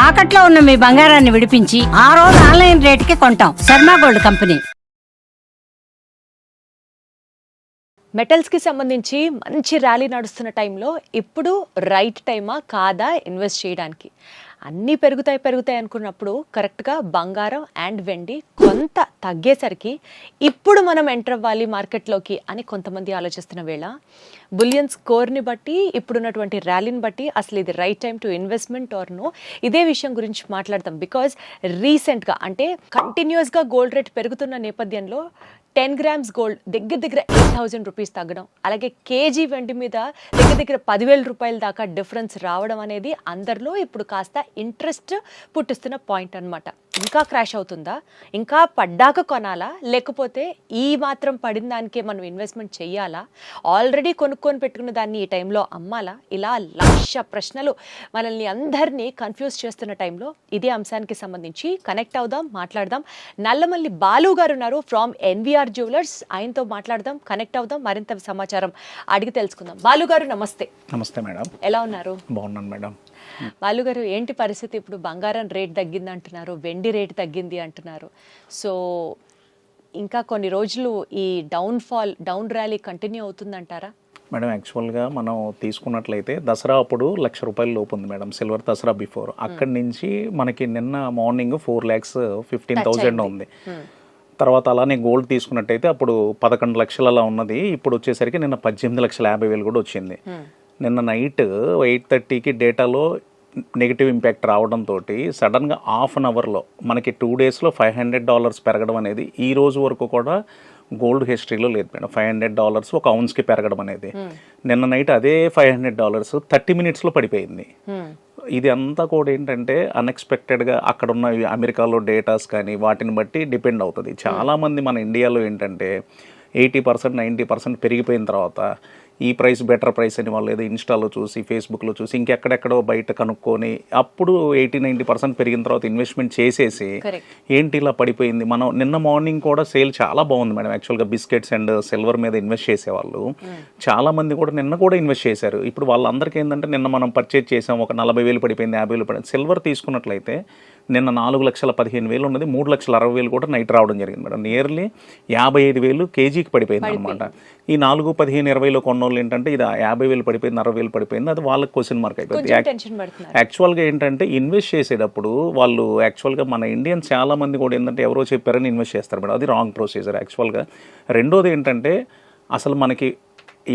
తాకట్లో ఉన్న మీ బంగారాన్ని విడిపించి ఆ రోజు ఆన్లైన్ రేటుకి కొంటాం. Sharma gold company. మెటల్స్కి సంబంధించి మంచి ర్యాలీ నడుస్తున్న టైంలో ఇప్పుడు రైట్ టైమా కాదా ఇన్వెస్ట్ చేయడానికి? అన్నీ పెరుగుతాయి అనుకున్నప్పుడు కరెక్ట్గా బంగారం అండ్ వెండి కొంత తగ్గేసరికి ఇప్పుడు మనం ఎంటర్ అవ్వాలి మార్కెట్లోకి అని కొంతమంది ఆలోచిస్తున్న వేళ బులియన్ స్కోర్ని బట్టి ఇప్పుడున్నటువంటి ర్యాలీని బట్టి అసలు ఇది right time to investment or no, ఇదే విషయం గురించి మాట్లాడతాం. బికాజ్ రీసెంట్గా అంటే కంటిన్యూస్గా గోల్డ్ రేట్ పెరుగుతున్న నేపథ్యంలో 10 grams గోల్డ్ దగ్గర 8,000 రూపీస్ తగ్గడం, అలాగే కేజీ వెండి మీద దగ్గర 10,000 రూపాయల దాకా డిఫరెన్స్ రావడం అనేది అందరిలో ఇప్పుడు కాస్త ఇంట్రెస్ట్ పుట్టిస్తున్న పాయింట్ అనమాట. ఇంకా క్రాష్ అవుతుందా, ఇంకా పడ్డాక కొనాలా, లేకపోతే ఈ మాత్రం పడిన దానికే మనం ఇన్వెస్ట్మెంట్ చేయాలా, ఆల్రెడీ కొనుక్కొని పెట్టుకున్న దాన్ని ఈ టైంలో అమ్మాలా? ఇలా లక్ష ప్రశ్నలు మనల్ని అందరినీ కన్ఫ్యూజ్ చేస్తున్న టైంలో ఇదే అంశానికి సంబంధించి కనెక్ట్ అవుదాం, మాట్లాడదాం. నల్లమల్లి బాలు గారు ఉన్నారు ఫ్రమ్ ఎన్విఆర్ జ్యువెలర్స్. ఆయనతో మాట్లాడదాం, కనెక్ట్ అవుదాం, మరింత సమాచారం అడిగి తెలుసుకుందాం. బాలు గారు నమస్తే. నమస్తే మేడం, ఎలా ఉన్నారు? బాగున్నాను మేడం. బాలు గారు, ఏంటి పరిస్థితి? ఇప్పుడు బంగారం రేట్ తగ్గింది అంటున్నారు, వెండి రేట్ తగ్గింది అంటున్నారు. సో ఇంకా కొన్ని రోజులు ఈ డౌన్ ర్యాలీ కంటిన్యూ అవుతుందంటారా? మేడం, యాక్చువల్గా మనం తీసుకున్నట్లయితే దసరా అప్పుడు ₹1,00,000 లోపు ఉంది మేడం, సిల్వర్ దసరా బిఫోర్. అక్కడి నుంచి మనకి నిన్న మార్నింగ్ 4,15,000 ఉంది. తర్వాత అలానే గోల్డ్ తీసుకున్నట్టయితే అప్పుడు 11 లక్షలు అలా ఉన్నది, ఇప్పుడు వచ్చేసరికి నిన్న 18,50,000 కూడా వచ్చింది. నిన్న నైట్ 8:30కి డేటాలో నెగిటివ్ ఇంపాక్ట్ రావడంతో సడన్గా హాఫ్ అన్ అవర్లో మనకి 2 డేస్లో $500 పెరగడం అనేది ఈ రోజు వరకు కూడా గోల్డ్ హిస్టరీలో లేదు మేడం. $500 ఒక ఔన్స్కి పెరగడం అనేది. నిన్న నైట్ అదే $500 30 minutesలో పడిపోయింది. ఇది అంతా కూడా ఏంటంటే అన్ఎక్స్పెక్టెడ్గా అక్కడ ఉన్న అమెరికాలో డేటాస్ కానీ వాటిని బట్టి డిపెండ్ అవుతుంది. చాలామంది మన ఇండియాలో ఏంటంటే 80% 90% పెరిగిపోయిన తర్వాత ఈ ప్రైస్ బెటర్ ప్రైస్ అని వాళ్ళు ఏదో ఇన్స్టాలో చూసి ఫేస్బుక్లో చూసి ఇంకెక్కడెక్కడో బయట కనుక్కొని అప్పుడు 80-90% పెరిగిన తర్వాత ఇన్వెస్ట్మెంట్ చేసేసి ఏంటి ఇలా పడిపోయింది. మనం నిన్న మార్నింగ్ కూడా సేల్ చాలా బాగుంది మేడం. యాక్చువల్గా బిస్కెట్స్ అండ్ సిల్వర్ మీద ఇన్వెస్ట్ చేసేవాళ్ళు చాలా మంది కూడా నిన్న కూడా ఇన్వెస్ట్ చేశారు. ఇప్పుడు వాళ్ళందరికీ ఏంటంటే నిన్న మనం పర్చేజ్ చేసాం, ఒక 40,000 పడిపోయింది, 50,000 పడింది. సిల్వర్ తీసుకున్నట్లయితే నిన్న 4,15,000 ఉన్నది, 3,60,000 కూడా నైట్ రావడం జరిగింది మేడం. నియర్లీ 55,000 కేజీకి పడిపోయింది అనమాట. ఈ 4, 15, 20లో కొన్నోళ్ళు ఏంటంటే ఇది 50,000 పడిపోయింది, 60,000 పడిపోయింది, అది వాళ్ళకి క్వశ్చన్ మార్క్ అయిపోయింది. యాక్చువల్గా ఏంటంటే ఇన్వెస్ట్ చేసేటప్పుడు వాళ్ళు యాక్చువల్గా మన ఇండియన్స్ చాలా మంది కూడా ఏంటంటే ఎవరో చెప్పారని ఇన్వెస్ట్ చేస్తారు మేడం. అది రాంగ్ ప్రొసీజర్ యాక్చువల్గా. రెండోది ఏంటంటే అసలు మనకి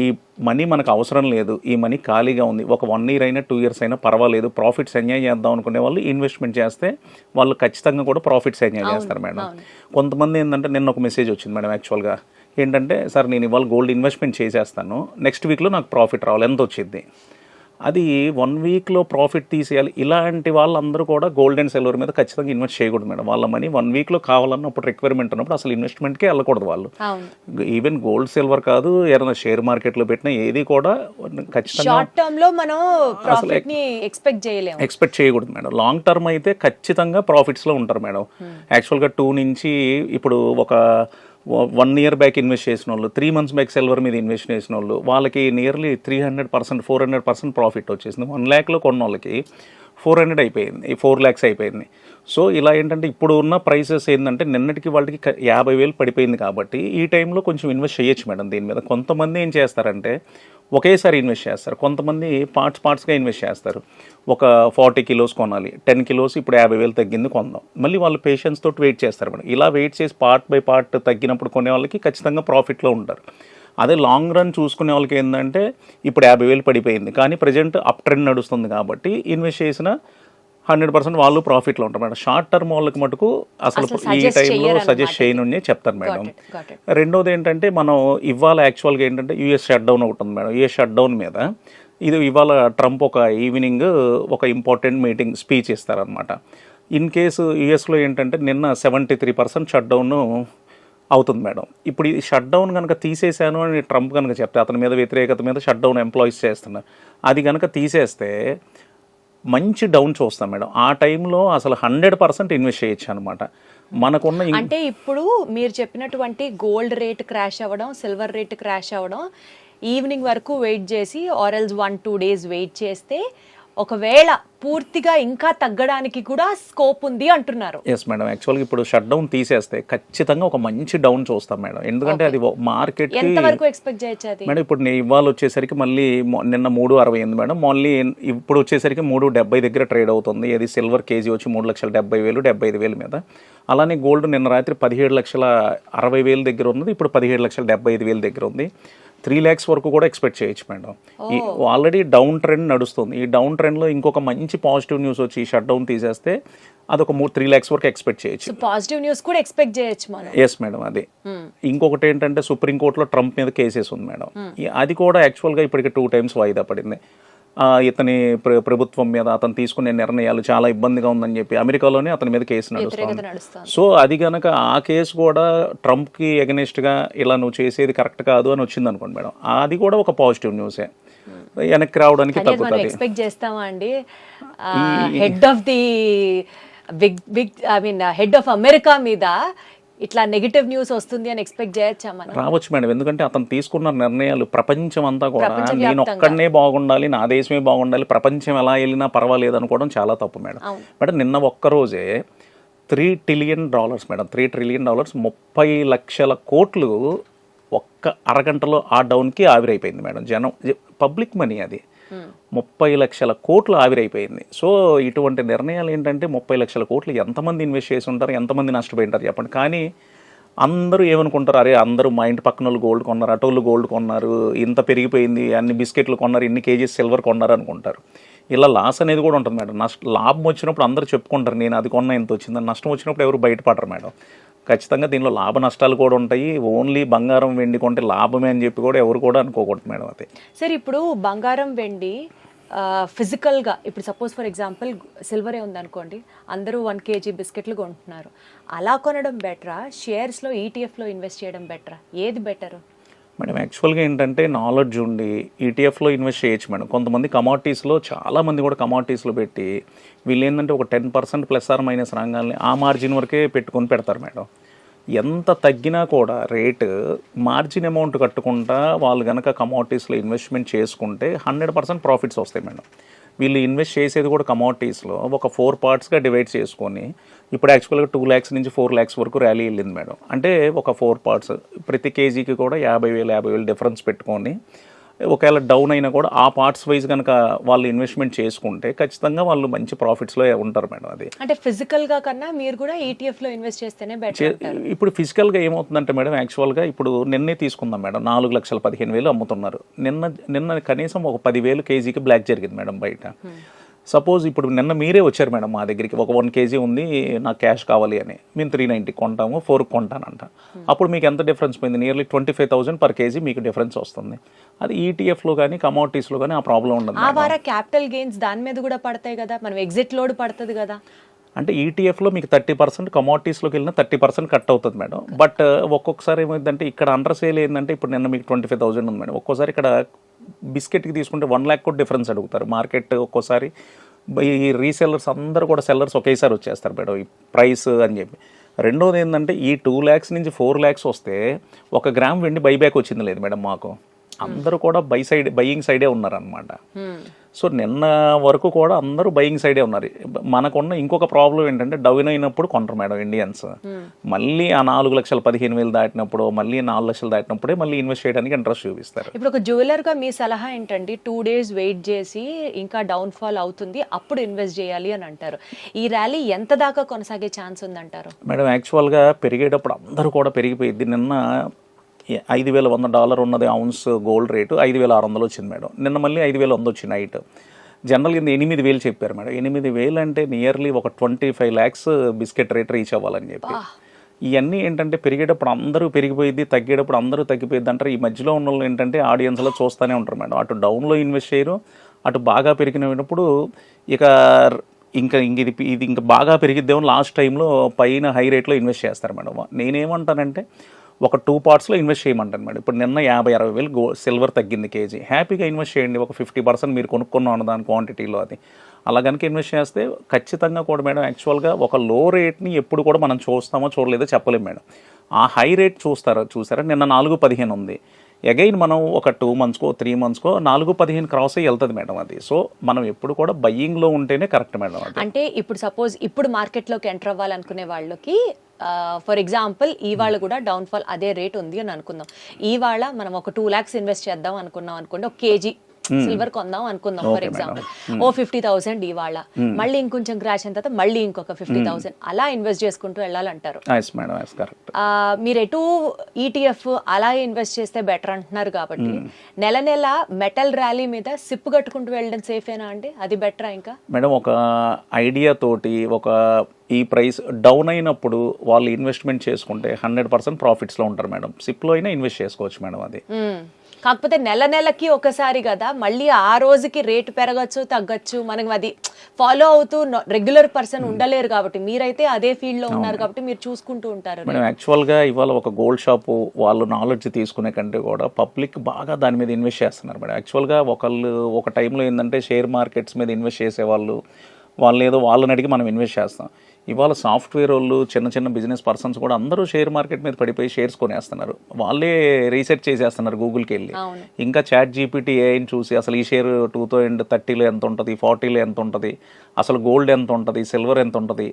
ఈ మనీ మనకు అవసరం లేదు, ఈ మనీ ఖాళీగా ఉంది, ఒక 1 year అయినా 2 years అయినా పర్వాలేదు, ప్రాఫిట్స్ ఎంజాయ్ చేద్దాం అనుకునే వాళ్ళు ఇన్వెస్ట్మెంట్ చేస్తే వాళ్ళు ఖచ్చితంగా కూడా ప్రాఫిట్స్ ఎంజాయ్ చేస్తారు మేడం. కొంతమంది ఏంటంటే నిన్న ఒక మెసేజ్ వచ్చింది మేడం. యాక్చువల్గా ఏంటంటే సార్ నేను ఇవాళ గోల్డ్ ఇన్వెస్ట్మెంట్ చేసేస్తాను, నెక్స్ట్ వీక్లో నాకు ప్రాఫిట్ రావాలి, ఎంత వచ్చింది? అది 1 weekలో ప్రాఫిట్ తీసేయాలి. ఇలాంటి వాళ్ళందరూ కూడా గోల్డ్ అండ్ సిల్వర్ మీద ఖచ్చితంగా ఇన్వెస్ట్ చేయకూడదు మేడం. వాళ్ళ మనీ 1 weekలో కావాలన్నప్పుడు రిక్వైర్మెంట్ ఉన్నప్పుడు అసలు ఇన్వెస్ట్మెంట్కే వెళ్ళకూడదు వాళ్ళు. ఈవెన్ గోల్డ్ సిల్వర్ కాదు, ఏదైనా షేర్ మార్కెట్లో పెట్టినా ఏది కూడా ఖచ్చితంగా ఎక్స్పెక్ట్ చేయకూడదు మేడం. లాంగ్ టర్మ్ అయితే ఖచ్చితంగా ప్రాఫిట్స్లో ఉంటారు మేడం. యాక్చువల్గా 2 నుంచి ఇప్పుడు ఒక 1 year బ్యాక్ ఇన్వెస్ట్ చేసిన వాళ్ళు, 3 months బ్యాక్ సిల్వర్ మీద ఇన్వెస్ట్ చేసిన వాళ్ళు వాళ్ళకి నియర్లీ 300%, 400% ప్రాఫిట్ వచ్చేసింది. 1 lakhలో కొన్న వాళ్ళకి 400 అయిపోయింది, 4 lakhs అయిపోయింది. సో ఇలా ఏంటంటే ఇప్పుడు ఉన్న ప్రైసెస్ ఏంటంటే నిన్నటికి వాళ్ళకి 50,000 పడిపోయింది కాబట్టి ఈ టైంలో కొంచెం ఇన్వెస్ట్ చేయొచ్చు మేడం దీని మీద. కొంతమంది ఏం చేస్తారంటే ఒకేసారి ఇన్వెస్ట్ చేస్తారు, కొంతమంది పార్ట్స్గా ఇన్వెస్ట్ చేస్తారు. ఒక 40 kilos కొనాలి, 10 kilos ఇప్పుడు 50,000 తగ్గింది కొందాం, మళ్ళీ వాళ్ళు పేషెన్స్ తోటి వెయిట్ చేస్తారు మేడం. ఇలా వెయిట్ చేసి పార్ట్ బై పార్ట్ తగ్గినప్పుడు కొనే వాళ్ళకి ఖచ్చితంగా ప్రాఫిట్లో ఉంటారు. అదే లాంగ్ రన్ చూసుకునే వాళ్ళకి ఏంటంటే ఇప్పుడు 50,000 పడిపోయింది కానీ ప్రజెంట్ అప్ ట్రెండ్ నడుస్తుంది కాబట్టి ఇన్వెస్ట్ చేసిన 100% వాళ్ళు ప్రాఫిట్లో ఉంటారు మేడం. షార్ట్ టర్మ్ వాళ్ళకి మటుకు అసలు ఈ టైంలో సజెస్ట్ చేయను చెప్తారు మేడం. రెండోది ఏంటంటే మనం ఇవాళ యాక్చువల్గా ఏంటంటే యూఎస్ షట్ డౌన్ ఒకటి ఉంది మేడం. యూఎస్ షట్ డౌన్ మీద ఇది ఇవాళ ట్రంప్ ఒక ఈవినింగ్ ఒక ఇంపార్టెంట్ మీటింగ్ స్పీచ్ ఇస్తారనమాట. ఇన్ కేసు యూఎస్లో ఏంటంటే నిన్న 73% షట్ డౌన్ అవుతుంది మేడం. ఇప్పుడు ఈ షట్ డౌన్ కనుక తీసేశాను అని ట్రంప్ కనుక చెప్తే అతని మీద వ్యతిరేకత మీద షట్ డౌన్ ఎంప్లాయీస్ చేస్తున్నారు, అది కనుక తీసేస్తే మంచి డౌన్ చూస్తాం మేడం. ఆ టైంలో అసలు 100% ఇన్వెస్ట్ చేయొచ్చు అనమాట. మనకున్న అంటే ఇప్పుడు మీరు చెప్పినటువంటి గోల్డ్ రేట్ క్రాష్ అవ్వడం, సిల్వర్ రేట్ క్రాష్ అవ్వడం, ఈవినింగ్ వరకు వెయిట్ చేసి ఆర్ ఎల్స్ 1-2 days వెయిట్ చేస్తే ఒకవేళ పూర్తిగా ఇంకా తగ్గడానికి కూడా స్కోప్ ఉంది అంటున్నారు. ఎస్ మేడం, యాక్చువల్గా ఇప్పుడు షట్ డౌన్ తీసేస్తే ఖచ్చితంగా ఒక మంచి డౌన్ చూస్తాం మేడం. ఎందుకంటే అది మార్కెట్ ఎంత వరకు ఎక్స్పెక్ట్ చేయొచ్చు అది? మేడం ఇప్పుడు ఇవాళ వచ్చేసరికి మళ్ళీ నిన్న 3.68 మేడం, మళ్ళీ ఇప్పుడు వచ్చేసరికి 3.70 దగ్గర ట్రేడ్ అవుతుంది. ఇది సిల్వర్ కేజీ వచ్చి 3,70,000 75,000 మీద. అలానే గోల్డ్ నిన్న రాత్రి 17,60,000 దగ్గర ఉన్నది, ఇప్పుడు 17,75,000 దగ్గర ఉంది. 3 lakhs వరకు కూడా ఎక్స్పెక్ట్ చేయొచ్చు మేడం. ఈ ఆల్రెడీ డౌన్ ట్రెండ్ నడుస్తుంది. ఈ డౌన్ ట్రెండ్లో ఇంకొక మంచి పాజిటివ్ న్యూస్ వచ్చి ఈ షట్ డౌన్ తీసేస్తే అదొక 3 lakhs వరకు ఎక్స్పెక్ట్ చేయొచ్చు. పాజిటివ్ న్యూస్ కూడా ఎక్స్పెక్ట్ చేయొచ్చు మనం. ఎస్ మేడం, అది ఇంకొకటి ఏంటంటే సుప్రీంకోర్టులో ట్రంప్ మీద కేసెస్ ఉంది మేడం. అది కూడా యాక్చువల్గా ఇప్పటికి 2 times వాయిదా పడింది. ఇతని ప్రభుత్వం మీద అతను తీసుకునే నిర్ణయాలు చాలా ఇబ్బందిగా ఉందని చెప్పి అమెరికాలోనే అతని మీద కేసు నడుస్తుంది. సో అది కనుక ఆ కేసు కూడా ట్రంప్కి ఎగనెస్ట్గా ఇలా నువ్వు చేసేది కరెక్ట్ కాదు అని వచ్చింది అనుకోండి మేడం, అది కూడా ఒక పాజిటివ్ న్యూసే. వెనక్కి రావడానికి తగ్గుతుంది. ఎక్స్పెక్ట్ చేస్తామా అండి head of the head of America మీద ఇట్లా నెగటివ్ న్యూస్ వస్తుంది అని ఎక్స్పెక్ట్ చేయొచ్చా మనం? రావచ్చు మేడం, ఎందుకంటే అతను తీసుకున్న నిర్ణయాలు ప్రపంచం అంతా కూడా నేను ఒక్కడనే బాగుండాలి, నా దేశమే బాగుండాలి, ప్రపంచం ఎలా వెళ్ళినా పర్వాలేదు అనుకోవడం చాలా తప్పు మేడం. మేడం నిన్న ఒక్కరోజే $3 trillion మేడం, $3 trillion 30 లక్షల కోట్లు ఒక్క అరగంటలో ఆ డౌన్కి ఆవిరైపోయింది మేడం. జనం పబ్లిక్ మనీ అది 30 లక్షల కోట్లు ఆవిరైపోయింది. సో ఇటువంటి నిర్ణయాలు ఏంటంటే 30 లక్షల కోట్లు ఎంతమంది ఇన్వెస్ట్ చేసి ఉంటారు, ఎంతమంది నష్టపోయి ఉంటారు చెప్పండి. కానీ అందరూ ఏమనుకుంటారు, అరే అందరూ మా ఇంటి పక్కన వాళ్ళు గోల్డ్ కొన్నారు, అటోళ్ళు గోల్డ్ కొన్నారు, ఇంత పెరిగిపోయింది, అన్ని బిస్కెట్లు కొన్నారు, ఇన్ని కేజీస్ సిల్వర్ కొన్నారు అనుకుంటారు. ఇలా లాస్ అనేది కూడా ఉంటుంది మేడం. లాభం వచ్చినప్పుడు అందరూ చెప్పుకుంటారు నేను అది కొన్నా ఎంత వచ్చిందని. నష్టం వచ్చినప్పుడు ఎవరు బయటపడరు మేడం. ఖచ్చితంగా దీనిలో లాభ నష్టాలు కూడా ఉంటాయి. ఓన్లీ బంగారం వెండి కొంటే లాభమే అని చెప్పి కూడా ఎవరు కూడా అనుకోకూడదు మేడం. అది సరే, ఇప్పుడు బంగారం వెండి ఫిజికల్గా ఇప్పుడు సపోజ్ ఫర్ ఎగ్జాంపుల్ సిల్వరే ఉందనుకోండి, అందరూ 1 kg బిస్కెట్లు కొంటున్నారు. అలా కొనడం బెటరా, షేర్స్లో ఈటీఎఫ్లో ఇన్వెస్ట్ చేయడం బెటరా, ఏది బెటరు మేడం? యాక్చువల్గా ఏంటంటే నాలెడ్జ్ ఉండి ఈటీఎఫ్లో ఇన్వెస్ట్ చేయొచ్చు మేడం. కొంతమంది కమాడిటీస్లో చాలామంది కూడా కమాడిటీస్లో పెట్టి వీళ్ళు ఏంటంటే ఒక 10% ± రంగాల్ని ఆ మార్జిన్ వరకే పెట్టుకొని పెడతారు మేడం. ఎంత తగ్గినా కూడా రేటు మార్జిన్ అమౌంట్ కట్టుకుంటా వాళ్ళు కనుక కమాడిటీస్లో ఇన్వెస్ట్మెంట్ చేసుకుంటే 100% ప్రాఫిట్స్ వస్తాయి మేడం. వీళ్ళు ఇన్వెస్ట్ చేసేది కూడా కమాడిటీస్లో ఒక 4 partsగా డివైడ్ చేసుకొని ఇప్పుడు యాక్చువల్గా 2 lakhs నుంచి 4 lakhs వరకు ర్యాలీ వెళ్ళింది మేడం. అంటే ఒక 4 parts ప్రతి కేజీకి కూడా 50,000 డిఫరెన్స్ పెట్టుకొని ఒకవేళ డౌన్ అయినా కూడా ఆ పార్ట్స్ వైజ్ కనుక వాళ్ళు ఇన్వెస్ట్మెంట్ చేసుకుంటే ఖచ్చితంగా వాళ్ళు మంచి ప్రాఫిట్స్లో ఉంటారు మేడం. అది అంటే ఫిజికల్గా కన్నా మీరు కూడా ఈటీఎఫ్లో ఇన్వెస్ట్ చేస్తేనే బెటర్. ఇప్పుడు ఫిజికల్గా ఏమవుతుందంటే మేడం, యాక్చువల్గా ఇప్పుడు నిన్నే తీసుకుందాం మేడం, 4,15,000 అమ్ముతున్నారు. నిన్న కనీసం ఒక 10,000 కేజీకి బ్లాక్ జరిగింది మేడం బయట. సపోజ్ ఇప్పుడు నిన్న మీరే వచ్చారు మేడం మా దగ్గరికి, ఒక 1 kg ఉంది నాకు క్యాష్ కావాలి అని, మేము 390 కొంటాము, 4 కొంటానంట. అప్పుడు మీకు ఎంత డిఫరెన్స్ పోయింది? నియర్లీ 25,000 per kg మీకు డిఫరెన్స్ వస్తుంది. అది ఈటీఎఫ్లో కానీ కమోడిటీస్లో కానీ ఆ ప్రాబ్లం ఉండదు. ఆ వార క్యాపిటల్ గెయిన్స్ దాని మీద కూడా పడతాయి కదా, మనం ఎగ్జిట్ లోడ్ పడుతుంది కదా. అంటే ఈటీఎఫ్లో మీకు 30%, కమోడిటీస్లోకి వెళ్ళినా 30% కట్ అవుతుంది మేడం. బట్ ఒక్కొక్కసారి ఏమైందంటే ఇక్కడ అండర్ సేల్ ఏంటంటే ఇప్పుడు నిన్న మీకు 25,000 ఉంది మేడం, ఒక్కోసారి ఇక్కడ బిస్కెట్కి తీసుకుంటే 1 lakh కూడా డిఫరెన్స్ అడుగుతారు మార్కెట్. ఒక్కోసారి ఈ రీసెల్లర్స్ అందరూ కూడా సెల్లర్స్ ఒకేసారి వచ్చేస్తారు మేడం ఈ ప్రైస్ అని చెప్పి. రెండోది ఏంటంటే ఈ 2 lakhs నుంచి 4 lakhs వస్తే 1 గ్రామ్ వెండి బైబ్యాక్ వచ్చింది లేదు మేడం మాకు. అందరూ కూడా బయింగ్ సైడే ఉన్నారనమాట. సో నిన్న వరకు కూడా అందరూ బయింగ్ సైడే ఉన్నారు. మనకున్న ఇంకొక ప్రాబ్లం ఏంటంటే డౌన్ అయినప్పుడు కొంటారు మేడం ఇండియన్స్. మళ్ళీ ఆ 4,15,000 దాటినప్పుడు, మళ్ళీ 4 లక్షలు దాటినప్పుడే మళ్ళీ ఇన్వెస్ట్ చేయడానికి ఇంట్రెస్ట్ చూపిస్తారు. ఇప్పుడు ఒక జ్యువెలర్గా మీ సలహా ఏంటంటే 2 days వెయిట్ చేసి ఇంకా డౌన్ఫాల్ అవుతుంది అప్పుడు ఇన్వెస్ట్ చేయాలి అని అంటారు. ఈ ర్యాలీ ఎంత దాకా కొనసాగే ఛాన్స్ ఉందంటారు మేడం? యాక్చువల్గా పెరిగేటప్పుడు అందరూ కూడా పెరిగిపోయింది. నిన్న $5,100 ఉన్నది ఔన్స్ గోల్డ్ రేటు 5,600 వచ్చింది మేడం. నిన్న మళ్ళీ 5,100 వచ్చింది నైట్. జనరల్గా 8,000 చెప్పారు మేడం. 8,000 అంటే నియర్లీ ఒక 25 lakhs బిస్కెట్ రేట్ రీచ్ అవ్వాలని చెప్పి. ఇవన్నీ ఏంటంటే పెరిగేటప్పుడు అందరూ పెరిగిపోయింది, తగ్గేటప్పుడు అందరూ తగ్గిపోయింది అంటారు. ఈ మధ్యలో ఉన్న వాళ్ళు ఏంటంటే ఆడియన్స్లో చూస్తూనే ఉంటారు మేడం. అటు డౌన్లో ఇన్వెస్ట్ చేయరు, అటు బాగా పెరిగినప్పుడు ఇంకా ఇది ఇంకా బాగా పెరిగిద్దేమో లాస్ట్ టైంలో పైన హై రేట్లో ఇన్వెస్ట్ చేస్తారు మేడం. నేనేమంటానంటే ఒక 2 partsలో ఇన్వెస్ట్ చేయమంటాను మేడం. ఇప్పుడు నిన్న 50,000-60,000 సిల్వర్ తగ్గింది కేజీ, హ్యాపీగా ఇన్వెస్ట్ చేయండి. ఒక 50% మీరు కొనుక్కున్నాను దాని క్వాంటిటీలో. అది అలా కనుక ఇన్వెస్ట్ చేస్తే ఖచ్చితంగా కూడా మేడం యాక్చువల్గా ఒక లో రేట్ని ఎప్పుడు కూడా మనం చూస్తామో చూడలేదో చెప్పలేము మేడం. ఆ హై రేట్ చూసారా? నిన్న 4,15 ఉంది, అగైన్ మనం ఒక 2 monthsకో 3 monthsకో 4-15 క్రాస్ అయ్యి వెళ్తుంది మేడం అది. సో మనం ఎప్పుడు కూడా బయ్యింగ్లో ఉంటేనే కరెక్ట్ మేడం అది. అంటే ఇప్పుడు సపోజ్ ఇప్పుడు మార్కెట్లోకి ఎంటర్ అవ్వాలనుకునే వాళ్ళకి ఫర్ ఎగ్జాంపుల్ ఇవాళ కూడా డౌన్ఫాల్ అదే రేట్ ఉంది అని అనుకుందాం. ఇవాళ మనం ఒక 2 lakhs ఇన్వెస్ట్ చేద్దాం అనుకున్నాం అనుకోండి, ఒక కేజీ సిల్వర్ కొందాం అనుకుందాం ఫర్ ఎగ్జాంపుల్, ఓ 50,000 ఇవాళ, మళ్ళీ ఇంకొంచెం క్రాష్ అయిన తర్వాత మళ్ళీ ఇంకొక 50,000 అలా ఇన్వెస్ట్ చేసుకుంటూ వెళ్ళాలంటారు. మీరు ఎటు ఈటీఎఫ్ అలా ఇన్వెస్ట్ చేస్తే బెటర్ అంటున్నారు కాబట్టి నెల నెల మెటల్ ర్యాలీ మీద సిప్ కట్టుకుంటూ వెళ్ళడం సేఫేనా అండి? అది బెటరా? ఇంకా మేడం ఒక ఐడియా తోటి ఒక ఈ ప్రైస్ డౌన్ అయినప్పుడు వాళ్ళు ఇన్వెస్ట్మెంట్ చేసుకుంటే 100% ప్రాఫిట్స్లో ఉంటారు మేడం. సిప్లో అయినా ఇన్వెస్ట్ చేసుకోవచ్చు మేడం అది. కాకపోతే నెల నెలకి ఒకసారి కదా, మళ్ళీ ఆ రోజుకి రేటు పెరగచ్చు తగ్గచ్చు, మనకి అది ఫాలో అవుతూ రెగ్యులర్ పర్సన్ ఉండలేరు కాబట్టి, మీరైతే అదే ఫీల్డ్ లో ఉన్నారు కాబట్టి మీరు చూసుకుంటూ ఉంటారు. మేడం యాక్చువల్గా ఇవాళ ఒక గోల్డ్ షాపు వాళ్ళు నాలెడ్జ్ తీసుకునే కంటే కూడా పబ్లిక్ బాగా దాని మీద ఇన్వెస్ట్ చేస్తున్నారు మేడం. యాక్చువల్గా ఒక టైంలో ఏంటంటే షేర్ మార్కెట్స్ మీద ఇన్వెస్ట్ చేసేవాళ్ళు, వాళ్ళు ఏదో వాళ్ళని అడిగి మనం ఇన్వెస్ట్ చేస్తాం. ఇవాళ సాఫ్ట్వేర్ వాళ్ళు, చిన్న చిన్న బిజినెస్ పర్సన్స్ కూడా అందరూ షేర్ మార్కెట్ మీద పడిపోయి షేర్స్ కొనేస్తున్నారు. వాళ్ళే రీసెర్చ్ చేసేస్తున్నారు గూగుల్కి వెళ్ళి. ఇంకా ChatGPT ఏఐని చూసి అసలు ఈ షేర్ 2030లో ఎంత ఉంటుంది, 40లో ఎంత ఉంటుంది, అసలు గోల్డ్ ఎంత ఉంటుంది, సిల్వర్ ఎంత ఉంటుంది,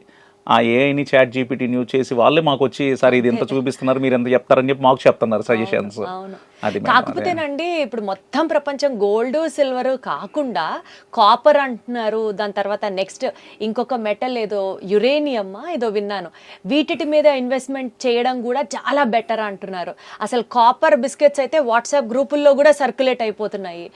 ఆ ఏఐని ChatGPT యూజ్ చేసి వాళ్ళే మాకు వచ్చి సార్ ఇది ఎంత చూపిస్తున్నారు, మీరు ఎంత చెప్తారని చెప్పి మాకు చెప్తున్నారు సజెషన్స్. అది కాకపోతేనండి ఇప్పుడు మొత్తం ప్రపంచం గోల్డ్ సిల్వర్ కాకుండా కాపర్ అంటున్నారు, దాని తర్వాత నెక్స్ట్ ఇంకొక మెటల్ ఏదో యురేనియం ఏదో విన్నాను, వీటి మీద ఇన్వెస్ట్మెంట్ చేయడం కూడా చాలా బెటర్ అంటున్నారు. అసలు కాపర్ బిస్కెట్స్ అయితే వాట్సాప్ గ్రూపుల్లో కూడా సర్క్యులేట్ అయిపోతున్నాయి.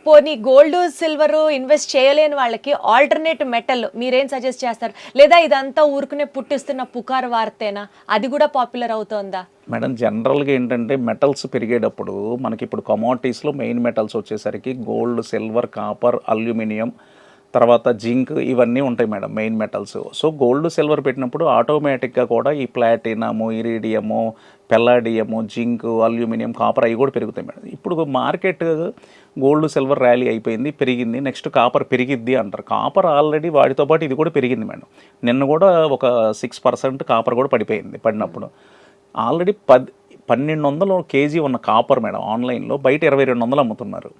పోనీ గోల్డ్ సిల్వర్ ఇన్వెస్ట్ చేయలేని వాళ్ళకి ఆల్టర్నేట్ మెటల్ మీరేం సజెస్ట్ చేస్తారు? లేదా ఇదంతా ఊరుకునే పుట్టిస్తున్న పుకారు వార్తేనా? అది కూడా పాపులర్ అవుతోందా? మేడం జనరల్గా ఏంటంటే మెటల్స్ పెరిగేటప్పుడు మనకి ఇప్పుడు కమోడిటీస్లో మెయిన్ మెటల్స్ వచ్చేసరికి గోల్డ్, సిల్వర్, కాపర్, అల్యూమినియం, తర్వాత జింక్, ఇవన్నీ ఉంటాయి madam main metals. So gold, silver పెట్టినప్పుడు ఆటోమేటిక్గా కూడా ఈ ప్లాటినము, ఇరీడియము, పెల్లాడియము, జింక్, అల్యూమినియం, కాపర్ అవి కూడా పెరుగుతాయి మేడం. ఇప్పుడు మార్కెట్ గోల్డ్, సిల్వర్ ర్యాలీ అయిపోయింది, పెరిగింది, నెక్స్ట్ కాపర్ పెరిగిద్ది అంటారు. కాపర్ ఆల్రెడీ వాటితో పాటు ఇది కూడా పెరిగింది మేడం. నిన్న కూడా ఒక 6% కాపర్ కూడా పడినప్పుడు ఆల్రెడీ 1200 కేజీ ఉన్న కాపర్ మేడం ఆన్లైన్లో బయట 2200 అమ్ముతున్నారు.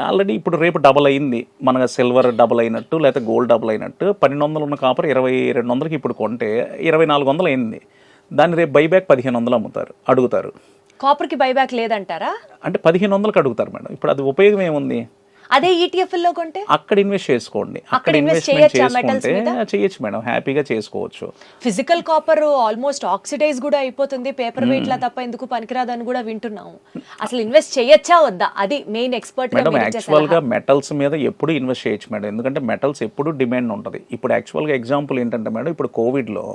ఆల్రెడీ ఇప్పుడు రేపు డబల్ అయింది, మన సిల్వర్ డబల్ అయినట్టు లేకపోతే గోల్డ్ డబల్ అయినట్టు. 1200 ఉన్న కాపర్ 2200కి ఇప్పుడు కొంటే 2400 అయింది. దాన్ని రేపు బైబ్యాక్ 1500 అడుగుతారు. కాపర్కి బైబ్యాక్ లేదంటారా? అంటే 1500కి అడుగుతారు మేడం. ఇప్పుడు అది ఉపయోగం ఏముంది? అదే ఈటీఎఫ్ లో కొంటే అక్కడ ఇన్వెస్ట్ చేసుకోండి, అక్కడ ఇన్వెస్ట్మెంట్ చేసుకుంటే చేయొచ్చు మేడం, హ్యాపీగా చేసుకోవచ్చు. ఫిజికల్ కాపర్ ఆల్మోస్ట్ ఆక్సిడైజ్ కూడా అయిపోతుంది, పేపర్ వెయిట్ లా తప్ప ఎందుకు పనికిరాదని కూడా వింటున్నాము. అసలు ఇన్వెస్ట్ చేయొచ్చా వద్దా? అది మెయిన్ ఎక్స్పర్ట్ మేడం. యాక్చువల్ గా మెటల్స్ మీద ఎప్పుడు ఇన్వెస్ట్ చేయొచ్చు మేడం, ఎందుకంటే మెటల్స్ ఎప్పుడు డిమాండ్ ఉంటుంది. ఇప్పుడు యాక్చువల్ గా ఎగ్జాంపుల్ ఏంటంటే మేడం, ఇప్పుడు కోవిడ్లో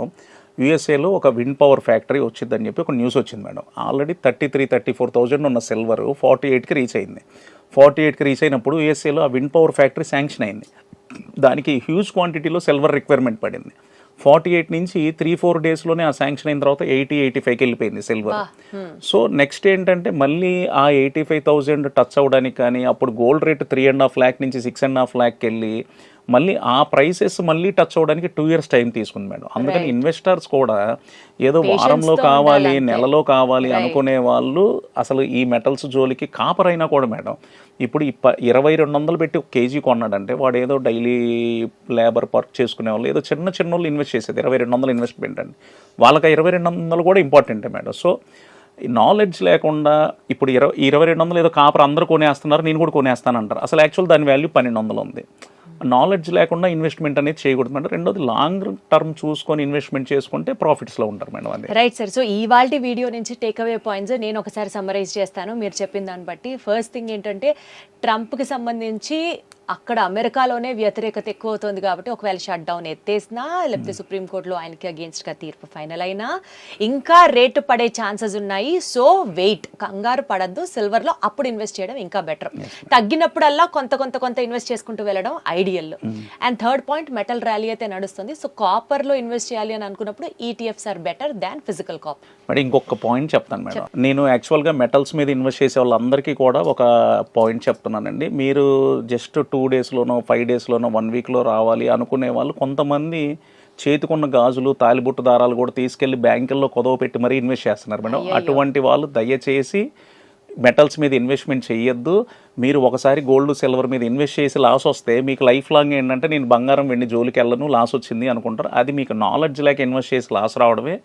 యూఎస్ఏలో ఒక విండ్ పవర్ ఫ్యాక్టరీ వచ్చిందని చెప్పి ఒక న్యూస్ వచ్చింది మేడం. ఆల్రెడీ 33,000-34,000 ఉన్న సిల్వర్ 48కి రీచ్ అయింది. 48కి రీచ్ అయినప్పుడు యూఎస్ఏలో ఆ విండ్ పవర్ ఫ్యాక్టరీ శాంక్షన్ అయింది. దానికి హ్యూజ్ క్వాంటిటీలో సిల్వర్ రిక్వైర్మెంట్ పడింది. 48 నుంచి 3-4 డేస్లోనే ఆ శాంక్షన్ అయిన తర్వాత 80-85కి వెళ్ళిపోయింది సిల్వర్. సో నెక్స్ట్ ఏంటంటే మళ్ళీ ఆ 85,000 టచ్ అవ్వడానికి కానీ, అప్పుడు గోల్డ్ రేట్ 3.5 lakh నుంచి 6.5 lakh వెళ్ళి మళ్ళీ ఆ ప్రైసెస్ మళ్ళీ టచ్ అవ్వడానికి 2 years టైం తీసుకుంది మేడం. అందుకని ఇన్వెస్టర్స్ కూడా ఏదో వారంలో కావాలి, నెలలో కావాలి అనుకునే వాళ్ళు అసలు ఈ మెటల్స్ జోలికి, కాపర్ అయినా కూడా మేడం ఇప్పుడు 2200 పెట్టి ఒక కేజీ కొన్నాడంటే వాడు ఏదో డైలీ లేబర్ వర్క్ చేసుకునే వాళ్ళు, ఏదో చిన్న వాళ్ళు ఇన్వెస్ట్ చేసేది 2200 ఇన్వెస్ట్మెంట్ అండి. వాళ్ళకి 2200 కూడా ఇంపార్టెంటే మేడం. సో నాలెడ్జ్ లేకుండా ఇప్పుడు 2200 ఏదో కాపర్ అందరూ కొనేస్తున్నారు, నేను కూడా కొనేస్తాను అంటారు. అసలు యాక్చువల్ దాని వాల్యూ 1200 ఉంది. నాలెడ్జ్ లేకుండా ఇన్వెస్ట్మెంట్ అనేది చేయకూడదు మేడం. రెండోది లాంగ్ టర్మ్ చూసుకొని ఇన్వెస్ట్మెంట్ చేసుకుంటే ప్రాఫిట్స్లో ఉంటారు మేడం. అది రైట్ సార్. సో ఇవాల్టి వీడియో నుంచి టేక్ అవే పాయింట్స్ నేను ఒకసారి సమ్మరైజ్ చేస్తాను మీరు చెప్పిన దాన్ని బట్టి. ఫస్ట్ థింగ్ ఏంటంటే ట్రంప్కి సంబంధించి అక్కడ అమెరికాలోనే వ్యతిరేకత ఎక్కువ అవుతుంది కాబట్టి ఒకవేళ షట్ డౌన్ ఎత్తేసినా, లేకపోతే సుప్రీంకోర్టులో ఆయనకి అగేన్స్ట్గా తీర్పు ఫైనల్ అయినా ఇంకా రేటు పడే ఛాన్సెస్ ఉన్నాయి. సో వెయిట్, కంగారు పడద్దు, సిల్వర్లో అప్పుడు ఇన్వెస్ట్ చేయడం ఇంకా బెటర్. తగ్గినప్పుడల్లా కొంత ఇన్వెస్ట్ చేసుకుంటూ వెళ్ళడం ideal. And third point, metal rally అయితే నడుస్తుంది. సో కాపర్లో ఇన్వెస్ట్ చేయాలి అని అనుకున్నప్పుడు ETFs are better than physical copper. Madam ఇంకొక పాయింట్ చెప్తాను మేడం. నేను యాక్చువల్గా మెటల్స్ మీద ఇన్వెస్ట్ చేసే వాళ్ళందరికీ కూడా ఒక పాయింట్ చెప్తున్నాను. చెప్తున్నానండి, మీరు జస్ట్ 2 డేస్లోనో 5 డేస్లోనో 1 వీక్లో రావాలి అనుకునే వాళ్ళు కొంతమంది చేతికున్న గాజులు తాలిబుట్టు దారాలు కూడా తీసుకెళ్లి బ్యాంకుల్లో కుదవ పెట్టి మరీ ఇన్వెస్ట్ చేస్తున్నారు మేడం. అటువంటి వాళ్ళు దయచేసి మెటల్స్ మీద ఇన్వెస్ట్మెంట్ చేయొద్దు. మీరు ఒకసారి గోల్డ్ సిల్వర్ మీద ఇన్వెస్ట్ చేసి లాస్ వస్తే మీకు లైఫ్ లాంగ్ ఏంటంటే నేను బంగారం వెండి జోలికి వెళ్ళను లాస్ వచ్చింది అనుకుంటారు. అది మీకు నాలెడ్జ్ లేక ఇన్వెస్ట్ చేసి లాస్ రావడమే.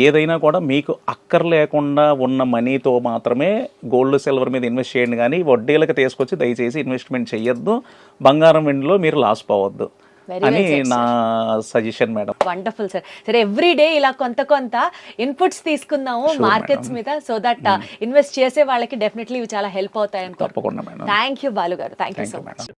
ఏదైనా కూడా మీకు అక్కర్ లేకుండా ఉన్న మనీతో మాత్రమే గోల్డ్ సిల్వర్ మీద ఇన్వెస్ట్ చేయండి, కానీ వడ్డీలకు తీసుకొచ్చి దయచేసి ఇన్వెస్ట్మెంట్ చేయొద్దు. బంగారం వెండిలో మీరు లాస్ పోవద్దు అని నా సజెషన్ మేడం. Wonderful sir. సరే ఎవ్రీ డే ఇలా కొంత ఇన్పుట్స్ తీసుకుందాము మార్కెట్స్ మీద, సో దట్ ఇన్వెస్ట్ చేసే వాళ్ళకి డెఫినెట్లీ ఇవి చాలా హెల్ప్ అవుతాయి అనుకో. తప్పకుండా మేడం. థ్యాంక్ యూ బాలు గారు, థ్యాంక్ యూ సో మచ్.